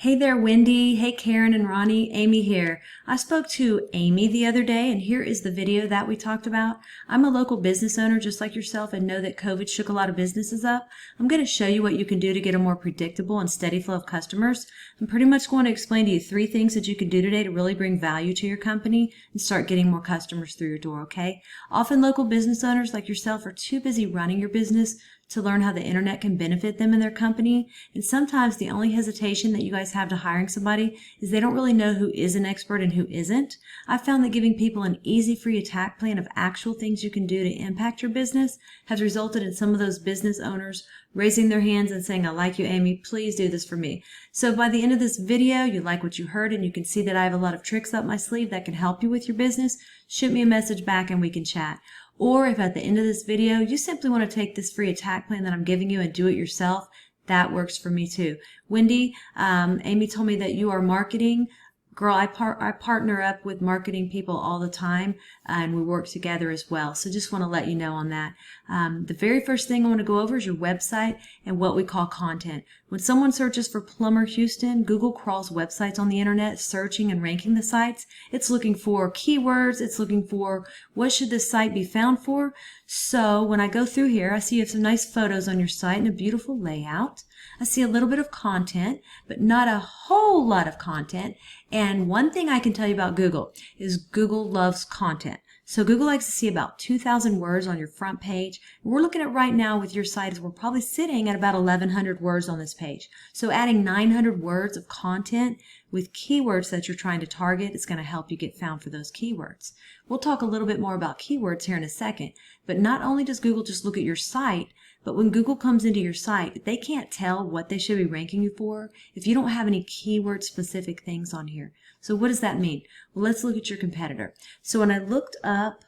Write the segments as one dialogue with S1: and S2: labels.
S1: Hey there, Wendy. Hey, Karen and Ronnie. Amy here. I spoke to Amy the other day, and here is the video that we talked about. I'm a local business owner just like yourself and know that COVID shook a lot of businesses up. I'm going to show you what you can do to get a more predictable and steady flow of customers. I'm pretty much going to explain to you 3 things that you can do today to really bring value to your company and start getting more customers through your door, okay? Often local business owners like yourself are too busy running your business to learn how the internet can benefit them and their company. And sometimes the only hesitation that you guys have to hiring somebody is they don't really know who is an expert and who isn't. I found that giving people an easy free attack plan of actual things you can do to impact your business has resulted in some of those business owners raising their hands and saying, I like you, Amy, please do this for me. So by the end of this video, you like what you heard and you can see that I have a lot of tricks up my sleeve that can help you with your business. Shoot me a message back and we can chat. Or if at the end of this video, you simply want to take this free attack plan that I'm giving you and do it yourself, that works for me too. Wendy, Amy told me that you are marketing. Girl, I partner up with marketing people all the time, and we work together as well. So just want to let you know on that. The very first thing I want to go over is your website and what we call content. When someone searches for Plumber Houston, Google crawls websites on the internet, searching and ranking the sites. It's looking for keywords. It's looking for what should this site be found for. So when I go through here, I see you have some nice photos on your site and a beautiful layout. I see a little bit of content, but not a whole lot of content. And one thing I can tell you about Google is Google loves content. So Google likes to see about 2,000 words on your front page. We're looking at right now with your site is we're probably sitting at about 1,100 words on this page. So adding 900 words of content with keywords that you're trying to target is going to help you get found for those keywords. We'll talk a little bit more about keywords here in a second. But not only does Google just look at your site, but when Google comes into your site, they can't tell what they should be ranking you for if you don't have any keyword specific things on here. So what does that mean? Well, let's look at your competitor. So when I looked up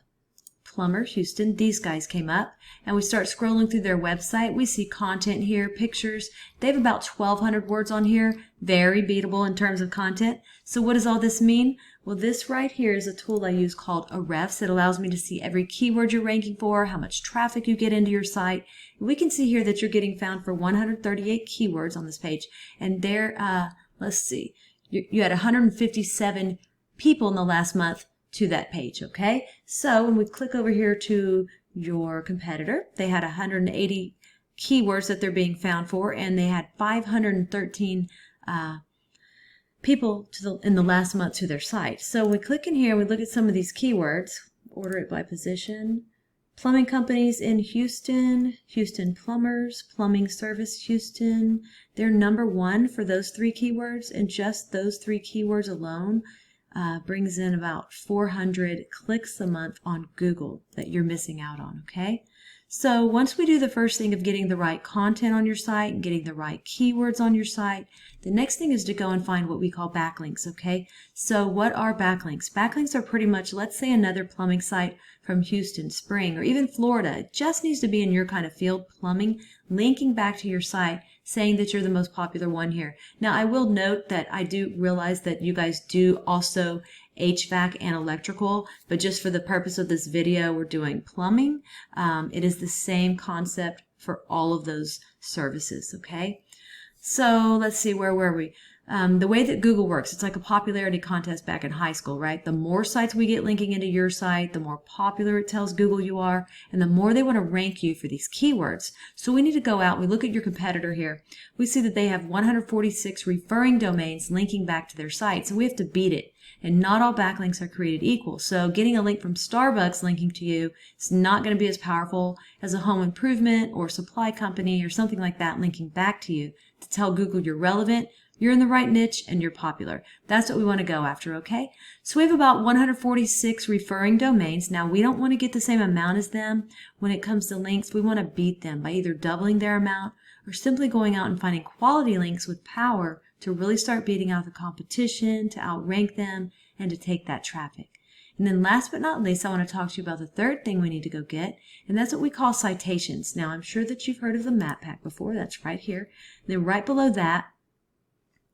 S1: Plumber Houston, these guys came up, and we start scrolling through their website. We see content here, pictures. They have about 1,200 words on here. Very beatable in terms of content. So what does all this mean? Well, this right here is a tool I use called Ahrefs. It allows me to see every keyword you're ranking for, how much traffic you get into your site. We can see here that you're getting found for 138 keywords on this page. And there, let's see, you had 157 people in the last month to that page, okay? So when we click over here to your competitor, they had 180 keywords that they're being found for, and they had 513 people in the last month to their site. So when we click in here, we look at some of these keywords, order it by position, plumbing companies in Houston, Houston Plumbers, plumbing service Houston. They're number 1 for those 3 keywords, and just those 3 keywords alone brings in about 400 clicks a month on Google that you're missing out on, okay? So once we do the first thing of getting the right content on your site and getting the right keywords on your site, the next thing is to go and find what we call backlinks, okay? So what are backlinks? Backlinks are pretty much, let's say another plumbing site from Houston, Spring, or even Florida. It just needs to be in your kind of field, plumbing, linking back to your site, saying that you're the most popular one here. Now, I will note that I do realize that you guys do also HVAC and electrical, but just for the purpose of this video, we're doing plumbing. It is the same concept for all of those services, okay? So let's see, where were we? The way that Google works, it's like a popularity contest back in high school, right? The more sites we get linking into your site, the more popular it tells Google you are, and the more they want to rank you for these keywords. So we need to go out, we look at your competitor here. We see that they have 146 referring domains linking back to their site, so we have to beat it. And not all backlinks are created equal. So getting a link from Starbucks linking to you is not going to be as powerful as a home improvement or supply company or something like that linking back to you to tell Google you're relevant, you're in the right niche, and you're popular. That's what we want to go after, okay? So we have about 146 referring domains. Now, we don't want to get the same amount as them. When it comes to links, we want to beat them by either doubling their amount or simply going out and finding quality links with power to really start beating out the competition, to outrank them, and to take that traffic. And then last but not least, I want to talk to you about the third thing we need to go get, and that's what we call citations. Now, I'm sure that you've heard of the map pack before. That's right here. And then right below that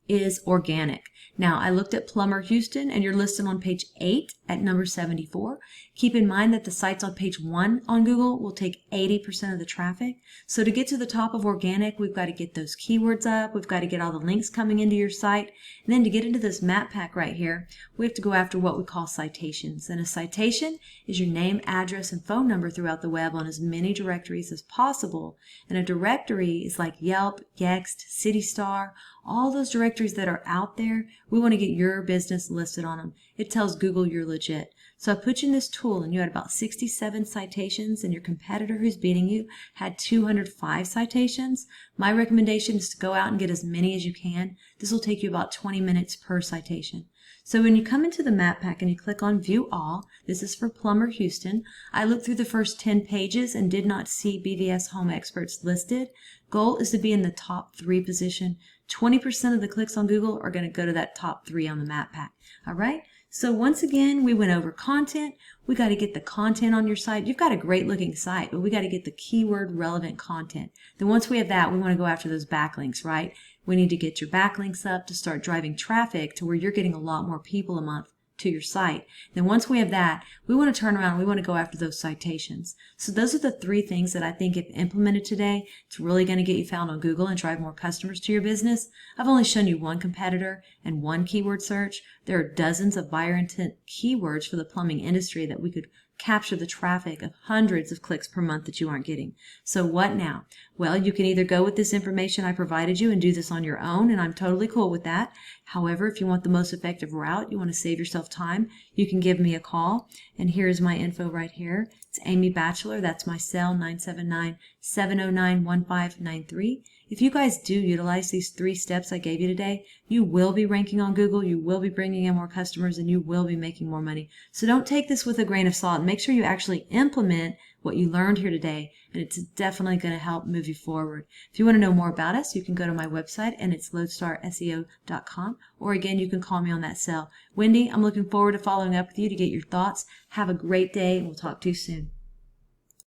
S1: is organic. Now, I looked at Plumber Houston, and you're listed on page 8 at number 74. Keep in mind that the sites on page 1 on Google will take 80% of the traffic. So to get to the top of organic, we've got to get those keywords up. We've got to get all the links coming into your site. And then to get into this map pack right here, we have to go after what we call citations. And a citation is your name, address, and phone number throughout the web on as many directories as possible. And a directory is like Yelp, Yext, CityStar, all those directories that are out there. We want to get your business listed on them. It tells Google you're legit. So I put you in this tool and you had about 67 citations, and your competitor who's beating you had 205 citations. My recommendation is to go out and get as many as you can. This will take you about 20 minutes per citation. So when you come into the map pack and you click on View All, this is for Plumber Houston. I looked through the first 10 pages and did not see BVS Home Experts listed. Goal is to be in the top 3 position. 20% of the clicks on Google are going to go to that top 3 on the map pack. All right. So once again, we went over content. We got to get the content on your site. You've got a great looking site, but we got to get the keyword relevant content. Then once we have that, we want to go after those backlinks, right? We need to get your backlinks up to start driving traffic to where you're getting a lot more people a month to your site. Then once we have that, we want to turn around and we want to go after those citations. So those are the 3 things that I think if implemented today, it's really going to get you found on Google and drive more customers to your business. I've only shown you one competitor and one keyword search. There are dozens of buyer intent keywords for the plumbing industry that we could capture the traffic of hundreds of clicks per month that you aren't getting. So what now? Well, you can either go with this information I provided you and do this on your own, and I'm totally cool with that. However, if you want the most effective route, you want to save yourself time, you can give me a call. And here's my info right here. It's Amy Batchelor. That's my cell, 979-709-1593. If you guys do utilize these 3 steps I gave you today, you will be ranking on Google, you will be bringing in more customers, and you will be making more money. So don't take this with a grain of salt. Make sure you actually implement what you learned here today, and it's definitely going to help move you forward. If you want to know more about us, you can go to my website, and it's loadstarseo.com, or again, you can call me on that cell. Wendy, I'm looking forward to following up with you to get your thoughts. Have a great day, and we'll talk to you soon.